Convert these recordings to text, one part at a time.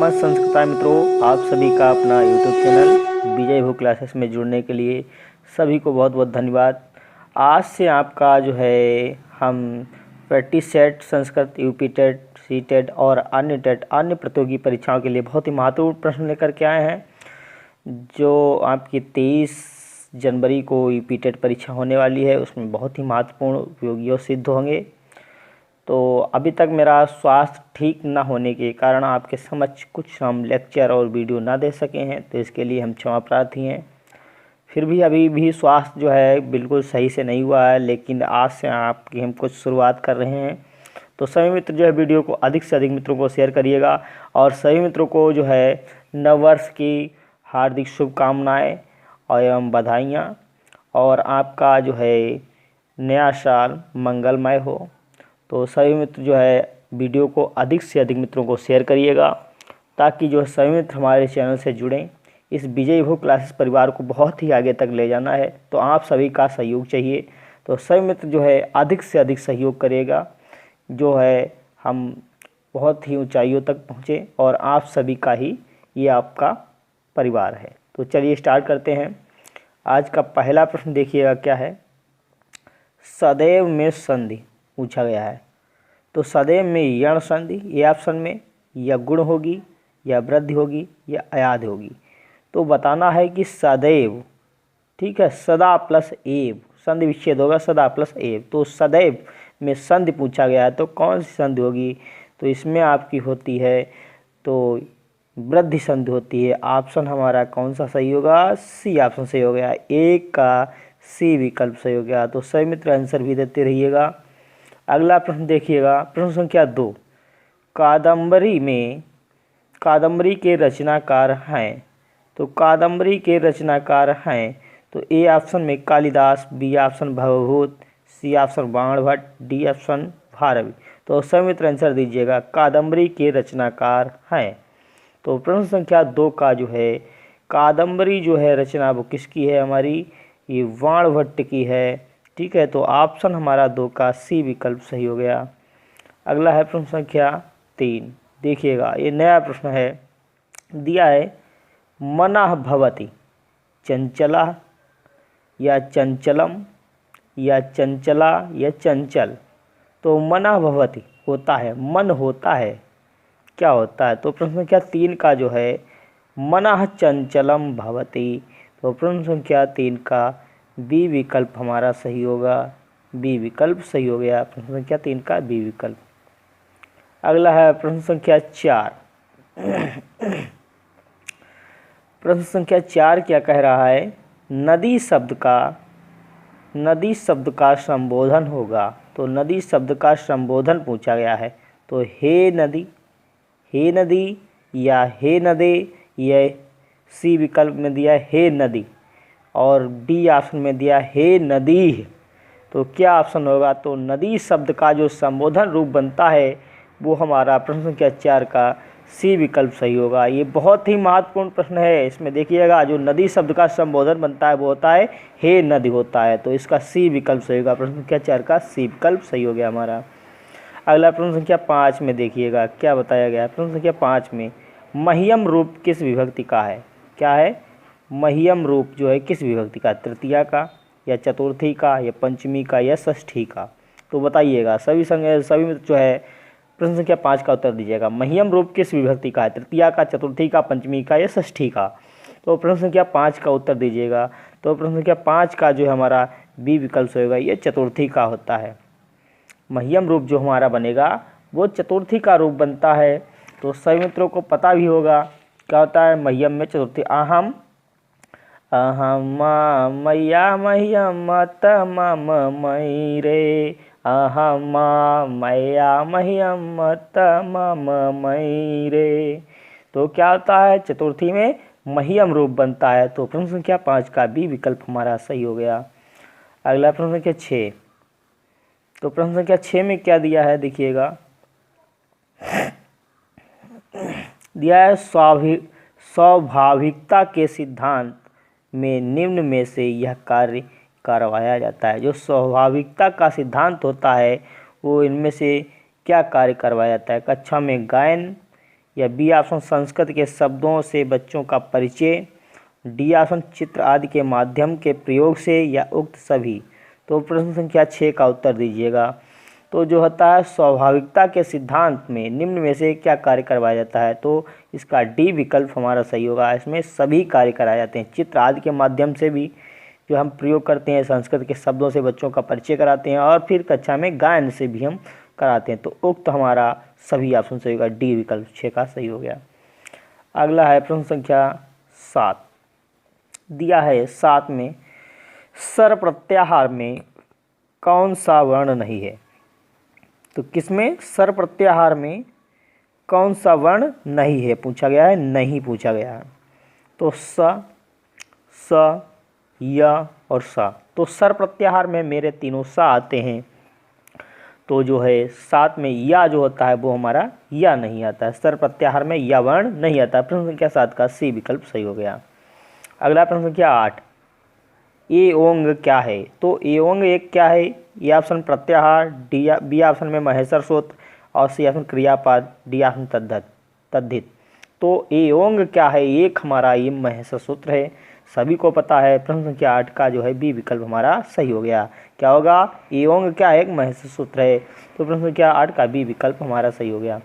नमस्ते संस्कृत मित्रों, आप सभी का अपना यूट्यूब चैनल विजय भू क्लासेस में जुड़ने के लिए सभी को बहुत बहुत धन्यवाद। आज से आपका जो है हम practice set Sanskrit UP TET C TET और अन्य टेट अन्य प्रतियोगी परीक्षाओं के लिए बहुत ही महत्वपूर्ण प्रश्न लेकर के आए हैं, जो आपकी 23 जनवरी को यूपी टेट परीक्षा होने वाली है। उसमें बहुत ही महत्वपूर्ण उपयोगी और सिद्ध होंगे। तो अभी तक मेरा स्वास्थ्य ठीक न होने के कारण आपके समक्ष कुछ हम लेक्चर और वीडियो ना दे सके हैं, तो इसके लिए हम क्षमा प्रार्थी हैं। फिर भी अभी भी स्वास्थ्य जो है बिल्कुल सही से नहीं हुआ है, लेकिन आज से आपकी हम कुछ शुरुआत कर रहे हैं। तो सभी मित्र जो है वीडियो को अधिक से अधिक मित्रों को शेयर करिएगा और सभी मित्रों को जो है नववर्ष की हार्दिक शुभकामनाएँ और एवं बधाइयाँ, और आपका जो है नया साल मंगलमय हो। तो सभी मित्र जो है वीडियो को अधिक से अधिक मित्रों को शेयर करिएगा, ताकि जो सभी मित्र हमारे चैनल से जुड़ें। इस विजय भू क्लासेस परिवार को बहुत ही आगे तक ले जाना है, तो आप सभी का सहयोग चाहिए। तो सभी मित्र जो है अधिक से अधिक सहयोग करिएगा, जो है हम बहुत ही ऊंचाइयों तक पहुँचें और आप सभी का ही ये आपका परिवार है। तो चलिए स्टार्ट करते हैं। आज का पहला प्रश्न देखिएगा क्या है। सदैव में संधि पूछा गया है। तो सदैव में यण संधि ये ऑप्शन में या गुण होगी या वृद्धि होगी या अयाद होगी। तो बताना है कि सदैव, ठीक है, सदा प्लस एव, संधि विच्छेद होगा सदा प्लस एव। तो सदैव में संधि पूछा गया है, तो कौन सी संधि होगी? तो इसमें आपकी होती है तो वृद्धि संधि होती है। ऑप्शन हमारा कौन सा सही होगा? सी ऑप्शन सही हो गया, एक का सी विकल्प सही हो गया। तो सही मित्र आंसर भी देते रहिएगा। अगला प्रश्न देखिएगा, प्रश्न संख्या 2। कादम्बरी के रचनाकार हैं। तो कादम्बरी के रचनाकार हैं, तो ए ऑप्शन में Kalidas, B option Bhavbhut, C option Baan Bhatt, D option Bharvi. तो सभी मित्र आंसर दीजिएगा, कादम्बरी के रचनाकार हैं। तो प्रश्न संख्या 2 का जो है कादम्बरी जो है रचना वो किसकी है? हमारी ये बाण भट्ट की है, ठीक है। तो ऑप्शन हमारा 2 का सी विकल्प सही हो गया। अगला है प्रश्न संख्या 3, देखिएगा ये नया प्रश्न है। दिया है मनः भवति चंचला या चंचलम या चंचला या चंचल। तो मनः भवति होता है, मन होता है, क्या होता है? तो प्रश्न संख्या 3 का जो है मनः चंचलम भवति। तो प्रश्न संख्या 3 का बी विकल्प हमारा सही होगा, बी विकल्प सही हो गया। प्रश्न संख्या 3 का बी विकल्प। अगला है प्रश्न संख्या 4। प्रश्न संख्या 4 क्या कह रहा है? नदी शब्द का संबोधन होगा। तो नदी शब्द का संबोधन पूछा गया है। तो हे नदी या हे नदे, यह सी विकल्प में दिया हे नदी, और डी ऑप्शन में दिया हे नदी। तो क्या ऑप्शन होगा? तो नदी शब्द का जो संबोधन रूप बनता है वो हमारा प्रश्न संख्या 4 का सी विकल्प सही होगा। ये बहुत ही महत्वपूर्ण प्रश्न है। इसमें देखिएगा जो नदी शब्द का संबोधन बनता है वो होता है हे नदी होता है। तो इसका सी विकल्प सही होगा, प्रश्न संख्या 4 का सी विकल्प सही हो गया हमारा। अगला प्रश्न संख्या 5 में देखिएगा क्या बताया गया है। प्रश्न संख्या 5 में मह्यम रूप किस विभक्ति का है? क्या है? मह्यम रूप जो है किस विभक्ति का? तृतीया का या चतुर्थी का या पंचमी का या षष्ठी का? तो बताइएगा सभी जो है प्रश्न संख्या 5 का उत्तर दीजिएगा। मह्यम रूप किस विभक्ति का है? तृतीया का, चतुर्थी का, पंचमी का या षष्ठी का? तो प्रश्न संख्या 5 का उत्तर दीजिएगा। तो प्रश्न संख्या 5 का जो है हमारा बी विकल्प होगा, ये चतुर्थी का होता है। मह्यम रूप जो हमारा बनेगा वो चतुर्थी का रूप बनता है। तो सभी मित्रों को पता भी होगा क्या होता है मह्यम में चतुर्थी। अहम मैया मह्यम तमम मयि रे, अहम मैया मह्यम तमम मयि रे। तो क्या होता है? चतुर्थी में मह्यम रूप बनता है। तो प्रश्न संख्या 5 का बी विकल्प हमारा सही हो गया। अगला प्रश्न संख्या 6। तो प्रश्न संख्या 6 में क्या दिया है देखिएगा। दिया है स्वाभाविकता के सिद्धांत में निम्न में से यह कार्य करवाया जाता है। जो स्वाभाविकता का सिद्धांत होता है वो इनमें से क्या कार्य करवाया जाता है? कक्षा में गायन या बी ऑप्शन संस्कृत के शब्दों से बच्चों का परिचय, डी ऑप्शन चित्र आदि के माध्यम के प्रयोग से, या उक्त सभी। तो प्रश्न संख्या 6 का उत्तर दीजिएगा। तो जो होता है स्वाभाविकता के सिद्धांत में निम्न में से क्या कार्य करवाया जाता है, तो इसका डी विकल्प हमारा सही होगा। इसमें सभी कार्य कराए जाते हैं, चित्र आदि के माध्यम से भी जो हम प्रयोग करते हैं, संस्कृत के शब्दों से बच्चों का परिचय कराते हैं, और फिर कक्षा में गायन से भी हम कराते हैं। तो उक्त हमारा सभी ऑप्शन सही होगा, डी विकल्प 6 का सही हो गया। अगला है प्रश्न संख्या 7 दिया है। 7 में सर प्रत्याहार में कौन सा वर्ण नहीं है। तो किसमें सर प्रत्याहार में कौन सा वर्ण नहीं है पूछा गया है, नहीं पूछा गया है। तो स, य और सा। तो सर प्रत्याहार में मेरे तीनों सा आते हैं। तो जो है 7 में या जो होता है वो हमारा या नहीं आता है, सर प्रत्याहार में या वर्ण नहीं आता है। प्रश्न संख्या 7 का सी विकल्प सही हो गया। अगला प्रश्न संख्या 8 ए ओंग क्या है। तो ए ओंग एक क्या है, ए ऑप्शन प्रत्याहार, बी ऑप्शन में महेश्वर सूत्र, और सी ऑप्शन क्रियापद, डी ऑप्शन तद्धित। तो ए ओंग क्या है, एक हमारा ये महेश्वर सूत्र है, सभी को पता है। प्रश्न संख्या 8 का जो है बी विकल्प हमारा सही हो गया। क्या होगा, ए ओंग क्या है, एक महेश्वर सूत्र है। तो प्रश्न संख्या 8 का बी विकल्प हमारा सही हो गया।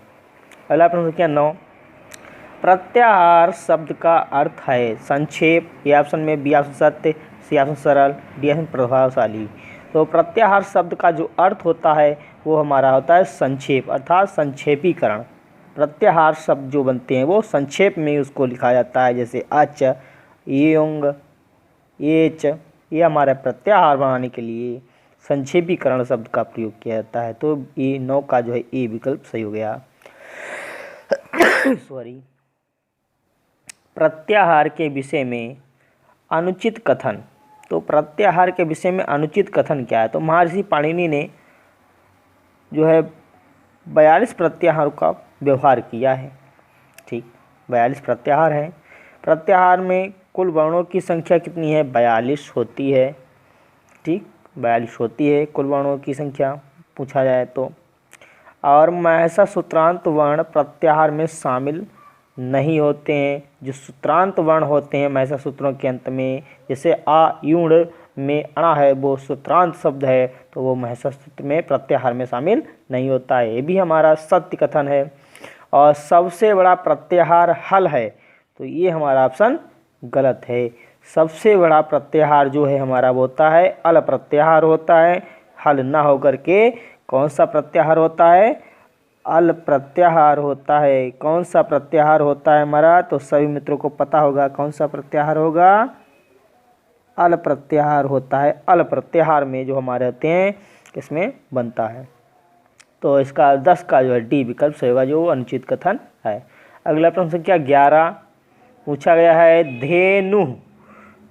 अगला प्रश्न संख्या 9 प्रत्याहार शब्द का अर्थ है संक्षेप, ए ऑप्शन में बी ऑप्शन सत्य, सी ऑप्शन सरल, डी ऑप्शन प्रभावशाली। तो प्रत्याहार शब्द का जो अर्थ होता है वो हमारा होता है संक्षेप, अर्थात संक्षेपीकरण। प्रत्याहार शब्द जो बनते हैं वो संक्षेप में उसको लिखा जाता है, जैसे अच, एंग, एच, ये हमारे प्रत्याहार बनाने के लिए संक्षेपीकरण शब्द का प्रयोग किया जाता है। तो ये 9 का जो है ए विकल्प सही हो गया। सॉरी। प्रत्याहार के विषय में अनुचित कथन। तो प्रत्याहार के विषय में अनुचित कथन क्या है, तो महर्षि पाणिनि ने जो है 42 प्रत्याहारों का व्यवहार किया है। ठीक, 42 प्रत्याहार हैं। प्रत्याहार में कुल वर्णों की संख्या कितनी है, 42 होती है। ठीक, 42 होती है कुल वर्णों की संख्या पूछा जाए तो। और महसा सूत्रांत वर्ण प्रत्याहार में शामिल नहीं होते हैं। जो सूत्रांत वर्ण होते हैं महसा सूत्रों के अंत में, जैसे आ युण में अणा है वो सूत्रांत शब्द है, तो वो महसा सूत्र में प्रत्याहार में शामिल नहीं होता है। ये भी हमारा सत्य कथन है। और सबसे बड़ा प्रत्याहार हल है, तो ये हमारा ऑप्शन गलत है। सबसे बड़ा प्रत्याहार जो है हमारा वो होता है अल प्रत्याहार होता है, हल ना होकर के कौन सा प्रत्याहार होता है, अल प्रत्याहार होता है। कौन सा प्रत्याहार होता है हमारा, तो सभी मित्रों को पता होगा कौन सा प्रत्याहार होगा, अल प्रत्याहार होता है। अल प्रत्याहार में जो हमारे होते हैं इसमें बनता है। तो इसका 10 का जो है डी विकल्प सही होगा, जो अनुचित कथन है। अगला प्रश्न संख्या 11 पूछा गया है। धेनु,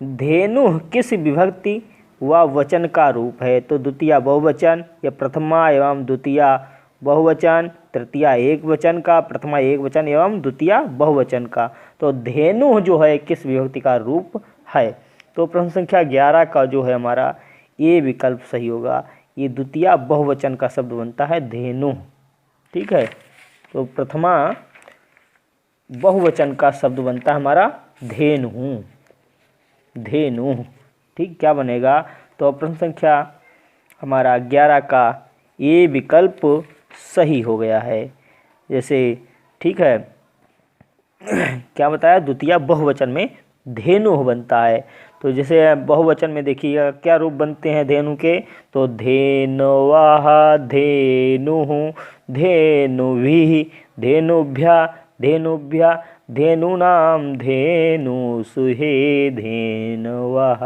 धेनु किस विभक्ति व वचन का रूप है। तो द्वितीया बहुवचन, या प्रथमा एवं द्वितीया बहुवचन, तृतीया एक वचन का, प्रथमा एक वचन एवं द्वितीया बहुवचन का। तो धेनु जो है किस विभक्ति का रूप है। तो प्रश्न संख्या 11 का जो है हमारा ए विकल्प सही होगा। ये द्वितीया बहुवचन का शब्द बनता है धेनु। ठीक है, तो प्रथमा बहुवचन का शब्द बनता है हमारा धेनु, धेनु। ठीक, क्या बनेगा, तो प्रश्न संख्या हमारा 11 का ए विकल्प सही हो गया है। जैसे ठीक है, क्या बताया, द्वितीया बहुवचन में धेनु बनता है। तो जैसे बहुवचन में देखिएगा क्या रूप बनते हैं धेनु के, तो धेनवः, धेनुः, धेनुभिः, धेनुभ्यः, धेनुभ्यः, धेनूनां, धेनुषुः, धेनवः।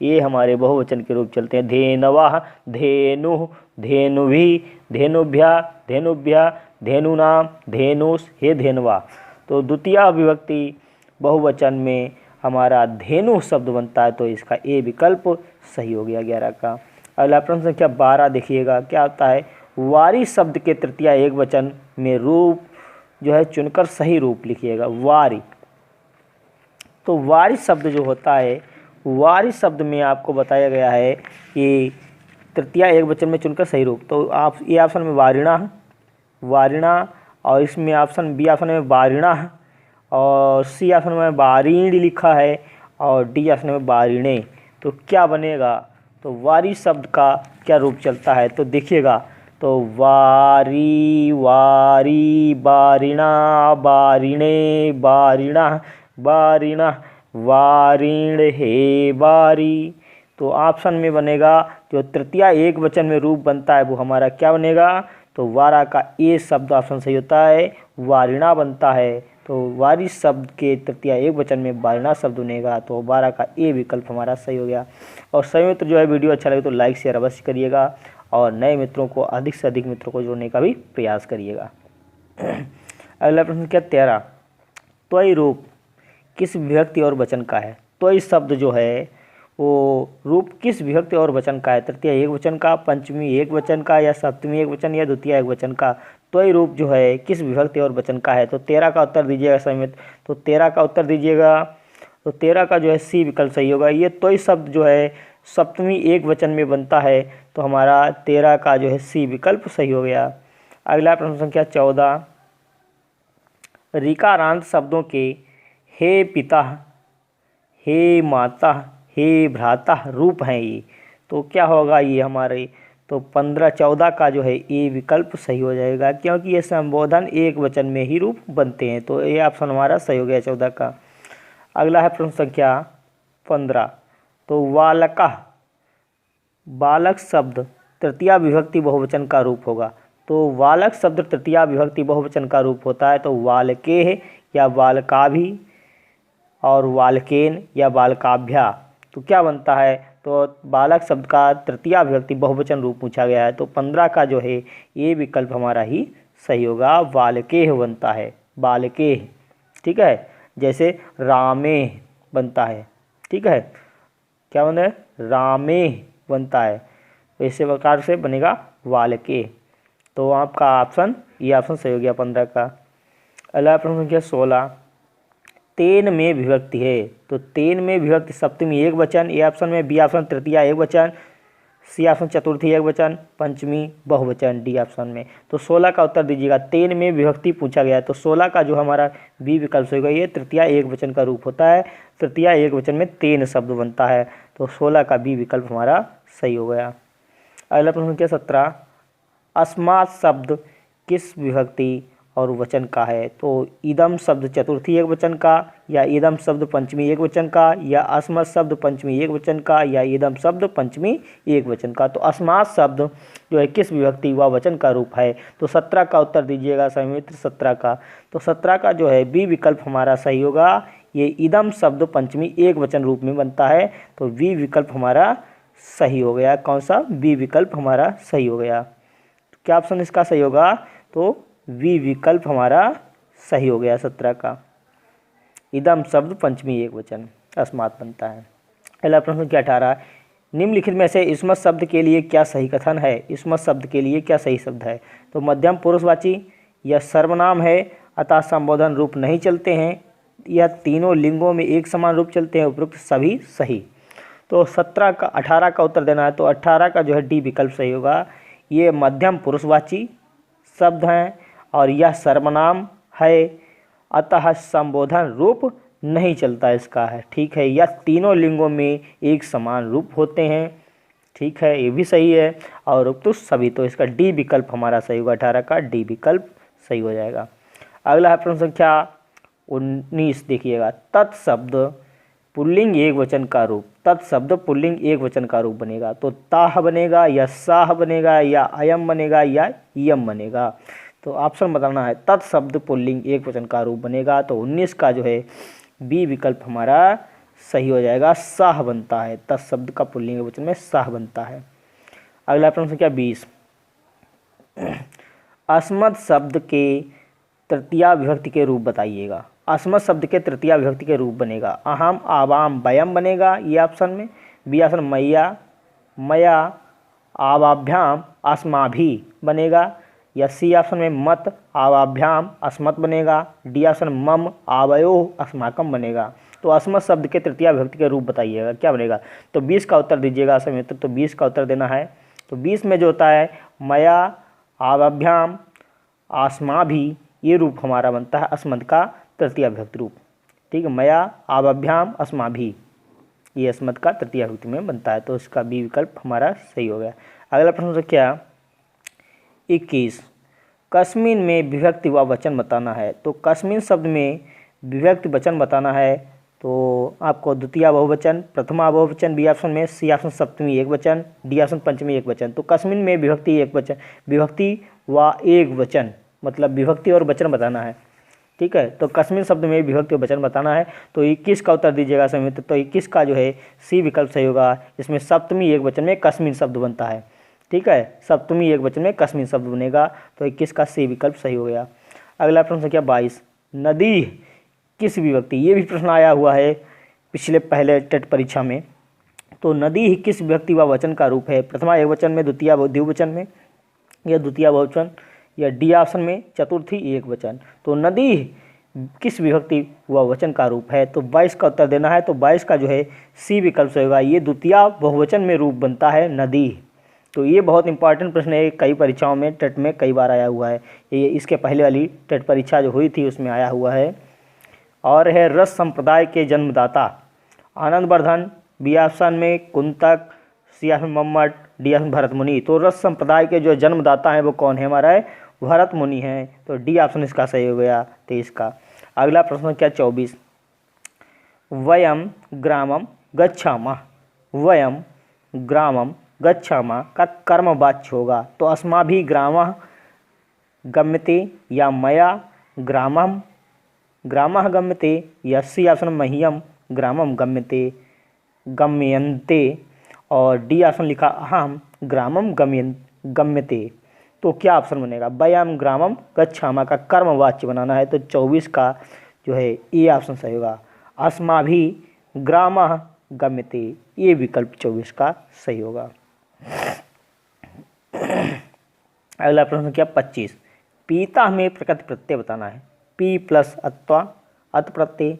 ये हमारे बहुवचन के रूप चलते हैं। धेनवः, धेनुः, धेनुभिः, धेनुभ्यः, धेनुभ्यः, धेनूनां, धेनुष, हे धेनवा। तो द्वितीया विभक्ति बहुवचन में हमारा धेनु शब्द बनता है, तो इसका ए विकल्प सही हो गया 11 का। अगला प्रश्न संख्या 12 देखिएगा क्या होता है। वारी शब्द के तृतीया एक वचन में रूप जो है चुनकर सही रूप लिखिएगा। वारी, तो वारी शब्द जो होता है, वारी शब्द में आपको बताया गया है कि तृतीया एक वचन में चुनकर सही रूप। तो आप ये ऑप्शन में वारिणा, वारिणा, और इसमें ऑप्शन बी ऑप्शन में बारिणा है, और सी ऑप्शन में बारीण लिखा है, और डी ऑप्शन में बारिणे। तो क्या बनेगा? तो वारी शब्द का क्या रूप चलता है? तो देखिएगा, तो वारी, वारी, बारिणा, बारिणे, बारिणा, बारिणा, वारिण हे वारी। तो ऑप्शन में बनेगा जो तृतीया एक वचन में रूप बनता है वो हमारा क्या बनेगा? तो वारा का ए शब्द ऑप्शन सही होता है, वारिणा बनता है। तो वारी शब्द के तृतीया एक वचन में वारिणा शब्द बनेगा, तो वारा का ए विकल्प हमारा सही हो गया। और सही मित्र जो है वीडियो अच्छा लगे तो लाइक शेयर अवश्य करिएगा, और नए मित्रों को अधिक से अधिक मित्रों को जोड़ने का भी प्रयास करिएगा। अगला प्रश्न क्या 13, त्वयी रूप किस विभक्ति और वचन का है? त्वयी शब्द जो है वो रूप किस विभक्ति और वचन का है? तृतीया एक वचन का, पंचमी एक वचन का, या सप्तमी एक वचन, या द्वितीय एक वचन का? त्वयी रूप जो है किस विभक्ति और वचन का है? तो 13 का उत्तर दीजिएगा सही मित्र। तो 13 का उत्तर दीजिएगा, तो 13 का जो है सी विकल्प सही होगा। ये त्वयी शब्द जो है सप्तमी एक वचन में बनता है, तो हमारा 13 का जो है सी विकल्प सही हो गया। अगला प्रश्न संख्या 14, ऋकारांत शब्दों के हे पिता, हे माता, हे भ्राता रूप हैं ये, तो क्या होगा ये हमारे? तो 15-14 का जो है ये विकल्प सही हो जाएगा, क्योंकि ये संबोधन एक वचन में ही रूप बनते हैं। तो ये ऑप्शन हमारा सही हो गया 14 का। अगला है प्रश्न संख्या 15, तो बालका, बालक शब्द तृतीया विभक्ति बहुवचन का रूप होगा। तो बालक शब्द तृतीया विभक्ति बहुवचन का रूप होता है, तो बालके या बालकाभि, और बालकेन या बालकाभ्या। तो क्या बनता है? तो बालक शब्द का तृतीया विभक्ति बहुवचन रूप पूछा गया है, तो 15 का जो है ये विकल्प हमारा ही सही होगा, बालकेह बनता है, बालकेह। ठीक है, जैसे रामे बनता है, ठीक है, क्या बनता है? रामे बनता है, तो इसी प्रकार से बनेगा बालके। तो आपका ऑप्शन ये ऑप्शन सही हो गया 15 का। अगला प्रश्न संख्या 16, तेन में विभक्ति है। तो तेन में विभक्ति सप्तमी एक वचन, ए ऑप्शन में, बी ऑप्शन तृतीया एक वचन, सी ऑप्शन चतुर्थी एक वचन, पंचमी बहुवचन, डी ऑप्शन में। तो 16 का उत्तर दीजिएगा, तेन में विभक्ति पूछा गया है, तो 16 का जो हमारा बी विकल्प होगा, ये तृतीया एक वचन का रूप होता है, तृतीया एक वचन में तेन शब्द बनता है, तो 16 का बी विकल्प हमारा सही हो गया। अगला प्रश्न संख्या 17, अस्मात् शब्द किस विभक्ति और वचन का है? तो इदम शब्द चतुर्थी एक वचन का, या इदम शब्द पंचमी एक वचन का, या अस्मत् शब्द पंचमी एक वचन का, या इदम शब्द पंचमी एक वचन का? तो अस्मात् शब्द जो है किस विभक्ति व वचन का रूप है? तो 17 का उत्तर दीजिएगा सही मित्र, 17 का। तो 17 का जो है बी विकल्प हमारा सही होगा, ये इदम शब्द पंचमी एक वचन रूप में बनता है, तो बी विकल्प हमारा सही हो गया। कौन सा? बी विकल्प हमारा सही हो गया। तो क्या ऑप्शन इसका सही होगा? तो वी विकल्प हमारा सही हो गया 17 का, इदम शब्द पंचमी एक वचन अस्मात् बनता है। अगला प्रश्न क्या 18, निम्नलिखित में से इस्मत शब्द के लिए क्या सही कथन है? इस्मत शब्द के लिए क्या सही शब्द है? तो मध्यम पुरुषवाची, या सर्वनाम है अतः संबोधन रूप नहीं चलते हैं, या तीनों लिंगों में एक समान रूप चलते हैं, उपरोक्त सभी सही। तो 18 का उत्तर देना है, तो 18 का जो है डी विकल्प सही होगा। ये मध्यम पुरुषवाची शब्द हैं, और यह सर्वनाम है, अतः संबोधन रूप नहीं चलता इसका है, ठीक है। यह तीनों लिंगों में एक समान रूप होते हैं, ठीक है, ये भी सही है, और उपयुक्त सभी, तो इसका डी विकल्प हमारा सही होगा, 18 का डी विकल्प सही हो जाएगा। अगला है प्रश्न संख्या 19, देखिएगा, तत्शब्द पुल्लिंग एक वचन का रूप, तत्शब्द पुल्लिंग एक वचन का रूप बनेगा, तो ताह बनेगा, या साह बनेगा, या अयम बनेगा, या यम बनेगा? तो ऑप्शन बताना है, तत्शब्द पुल्लिंग एक वचन का रूप बनेगा, तो 19 का जो है बी विकल्प हमारा सही हो जाएगा, साह बनता है, तत्शब्द का पुल्लिंग एक वचन में साह बनता है। अगला प्रश्न संख्या 20, अस्मत् शब्द के तृतीया विभक्ति के रूप बताइएगा। अस्मत् शब्द के तृतीया विभक्ति के रूप बनेगा, अहम, आवाम, वयम बनेगा, ये ऑप्शन में, बी ऑप्शन मैया, मया, आवाभ्याम, अस्माभि बनेगा, या सी ऑप्शन में मत, आवाभ्याम, अस्मत् बनेगा, डी ऑप्शन मम, आवयो, अस्माकम बनेगा। तो अस्मत् शब्द के तृतीया विभक्ति के रूप बताइएगा, क्या बनेगा? तो 20 का उत्तर दीजिएगा सभी मित्र, तो 20 का उत्तर देना है। तो 20 में जो होता है मया, आवाभ्याम, अस्माभि, ये रूप हमारा बनता है अस्मद का तृतीय विभक्ति रूप। ठीक है, मया आवाभ्याम अस्माभि, ये अस्मद का तृतीय विभक्ति में बनता है, तो इसका बी विकल्प हमारा सही हो गया। अगला प्रश्न है क्या 21, कस्मिन में विभक्ति व वचन बताना है। तो कस्मिन शब्द में विभक्ति वचन बताना है, तो आपको द्वितीय बहुवचन, प्रथमा बहुवचन बी ऑप्शन में, सी ऑप्शन सप्तमी एक वचन, डी ऑप्शन पंचमी एक वचन। तो कस्मिन में विभक्ति एक वचन, विभक्ति व एक वचन मतलब विभक्ति और वचन बताना है। ठीक है, तो कस्मिन शब्द में विभक्ति और वचन बताना है, तो 21 का उत्तर दीजिएगा सभी मित्र। तो 21 का जो है सी विकल्प सही होगा। इसमें सप्तमी एक वचन में कस्मिन शब्द बनता है। ठीक है, सप्तमी एक वचन में कस्मिन शब्द बनेगा, तो 21 का सी विकल्प सही हो गया। अगला प्रश्न संख्या 22, नदी किस विभक्ति, ये भी प्रश्न आया हुआ है पिछले पहले टेट परीक्षा में। तो नदी ही किस विभक्ति व वचन का रूप है, प्रथमा एक वचन में, द्वितीय द्विवचन में, या द्वितीय बहुवचन, या डी ऑप्शन में चतुर्थी एक वचन। तो नदी किस विभक्ति व वचन का रूप है, तो 22 का उत्तर देना है। तो 22 का जो है सी विकल्प से होगा, ये द्वितीय बहुवचन में रूप बनता है नदी। तो ये बहुत इंपॉर्टेंट प्रश्न है, कई परीक्षाओं में टेट में कई बार आया हुआ है। ये इसके पहले वाली टेट परीक्षा जो हुई थी उसमें आया हुआ है। और है रस संप्रदाय के जन्मदाता, आनंदवर्धन बी ऑप्शन में, Kuntaka, C option Mammata, D option Bharat Muni. तो रस संप्रदाय के जो जन्मदाता हैं वो कौन है हमारा है, भरत मुनि हैं। तो डी ऑप्शन इसका सही हो गया 23 का। अगला प्रश्न क्या 24, वयम ग्रामम गच्छामः, वयम ग्रामम गच्छामः का कर्मवाच्य होगा। तो अस्माभिः ग्रामः गम्यते, या मया ग्रामम ग्रामः गम्यते, या सी ऑप्शन मह्यम ग्रामम गम्यते गम्यन्ते, और डी ऑप्शन लिखा अहम ग्रामम गम्यते। तो क्या ऑप्शन बनेगा, वयम ग्रामम गच्छामः का कर्मवाच्य बनाना है। तो 24 का जो है ए ऑप्शन सही होगा, अस्माभिः ग्रामः गम्यते, ये विकल्प 24 का सही होगा। अगला प्रश्न क्या 25, पीता में प्रकृति प्रत्यय बताना है। पी प्लस अत्वा अत प्रत्यय,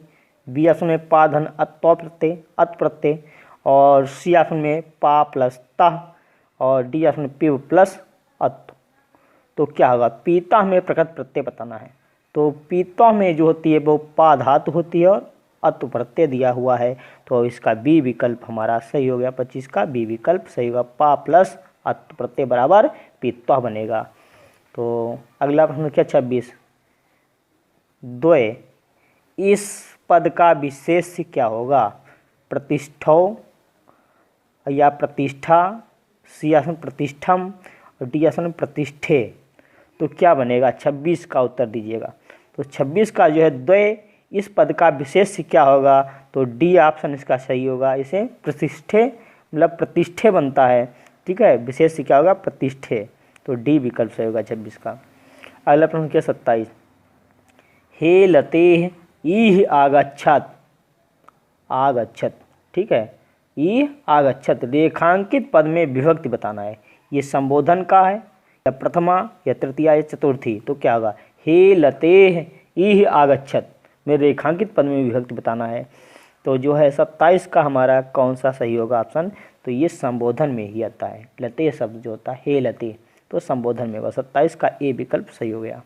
बी ऑप्शन में पा धन अत्वा प्रत्यय अत प्रत्यय, और सी ऑप्शन में पा प्लस ता, और डी ऑप्शन में पिव प्लस अत। तो क्या होगा, पीता में प्रकृति प्रत्यय बताना है। तो पीता में जो होती है वो पा धातु होती है और अत प्रत्यय दिया हुआ है, तो इसका बी विकल्प हमारा सही हो गया। 25 का बी विकल्प सही होगा, पा प्लस अत प्रत्यय बराबर पीता बनेगा। तो अगला प्रश्न क्या 26, द्वय इस पद का विशेष्य क्या होगा, प्रतिष्ठो या प्रतिष्ठा, सी ऑप्शन प्रतिष्ठम, और डी ऑप्शन प्रतिष्ठे। तो क्या बनेगा, 26 का उत्तर दीजिएगा। तो 26 का जो है द्वय इस पद का विशेष्य क्या होगा, तो डी ऑप्शन इसका सही होगा। इसे प्रतिष्ठे मतलब प्रतिष्ठे बनता है। ठीक है, विशेष्य क्या होगा, प्रतिष्ठे। तो डी विकल्प सही होगा 26 का। अगला प्रश्न क्या 27, हे लते ईह आगच्छत, आगच्छत। ठीक है, ईह आगच्छत रेखांकित पद में विभक्ति बताना है। ये संबोधन का है, या प्रथमा, या तृतीया, या चतुर्थी। तो क्या होगा, हे लते ईह आगच्छत में रेखांकित पद में विभक्ति बताना है। तो जो है 27 का हमारा कौन सा सही होगा ऑप्शन, तो ये संबोधन में ही आता है। लते शब्द जो होता है हे लते, तो संबोधन में होगा। 27 का ए विकल्प सही हो गया।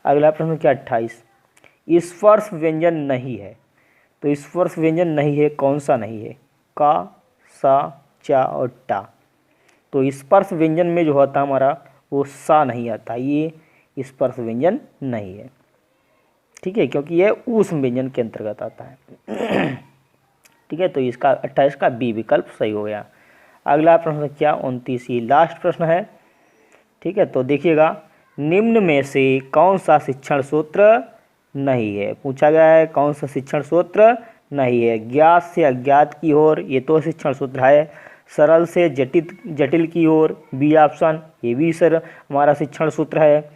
अगला प्रश्न क्या 28, स्पर्श व्यंजन नहीं है। तो स्पर्श व्यंजन नहीं है, कौन सा नहीं है, का, सा, चा और टा। तो स्पर्श व्यंजन में जो होता है हमारा वो सा नहीं आता, ये स्पर्श व्यंजन नहीं है। ठीक है, क्योंकि ये ऊष्म व्यंजन के अंतर्गत आता है। ठीक है, तो इसका 28 का बी विकल्प सही हो गया। अगला प्रश्न क्या 29, ये लास्ट प्रश्न है। ठीक है, तो देखिएगा, निम्न में से कौन सा शिक्षण सूत्र नहीं है, पूछा गया है कौन सा शिक्षण सूत्र नहीं है। ज्ञात से अज्ञात की ओर, ये तो शिक्षण सूत्र है। सरल से जटिल की ओर, बी ऑप्शन, ये भी सर हमारा शिक्षण सूत्र है।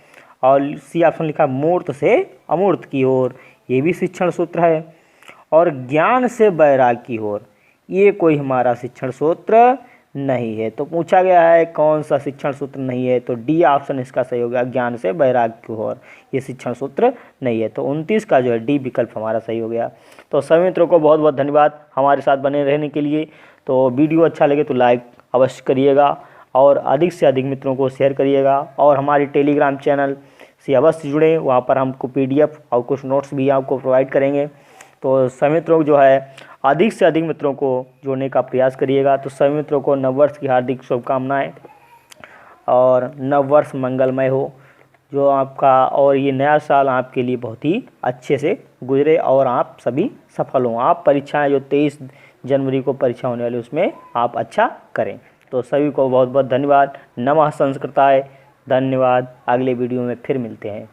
और सी ऑप्शन लिखा मूर्त से अमूर्त की ओर, ये भी शिक्षण सूत्र है। और ज्ञान से वैराग की ओर, ये कोई हमारा शिक्षण सूत्र नहीं है। तो पूछा गया है कौन सा शिक्षण सूत्र नहीं है, तो डी ऑप्शन इसका सही होगा, ज्ञान से वैराग की ओर, ये शिक्षण सूत्र नहीं है। तो 29 का जो है डी विकल्प हमारा सही हो गया। तो सभी मित्रों को बहुत बहुत धन्यवाद हमारे साथ बने रहने के लिए। तो वीडियो अच्छा लगे तो लाइक अवश्य करिएगा, और अधिक से अधिक मित्रों को शेयर करिएगा, और हमारी टेलीग्राम चैनल से अवश्य जुड़ें। वहाँ पर हमको PDF और कुछ नोट्स भी आपको प्रोवाइड करेंगे। तो सभी मित्रों जो है अधिक से अधिक मित्रों को जोड़ने का प्रयास करिएगा। तो सभी मित्रों को नववर्ष की हार्दिक शुभकामनाएं और नववर्ष मंगलमय हो जो आपका, और ये नया साल आपके लिए बहुत ही अच्छे से गुजरे और आप सभी सफल हों। आप परीक्षाएं जो 23 जनवरी को परीक्षा होने वाली उसमें आप अच्छा करें। तो सभी को बहुत बहुत धन्यवाद। नमः संस्कृताय। धन्यवाद। अगले वीडियो में फिर मिलते हैं।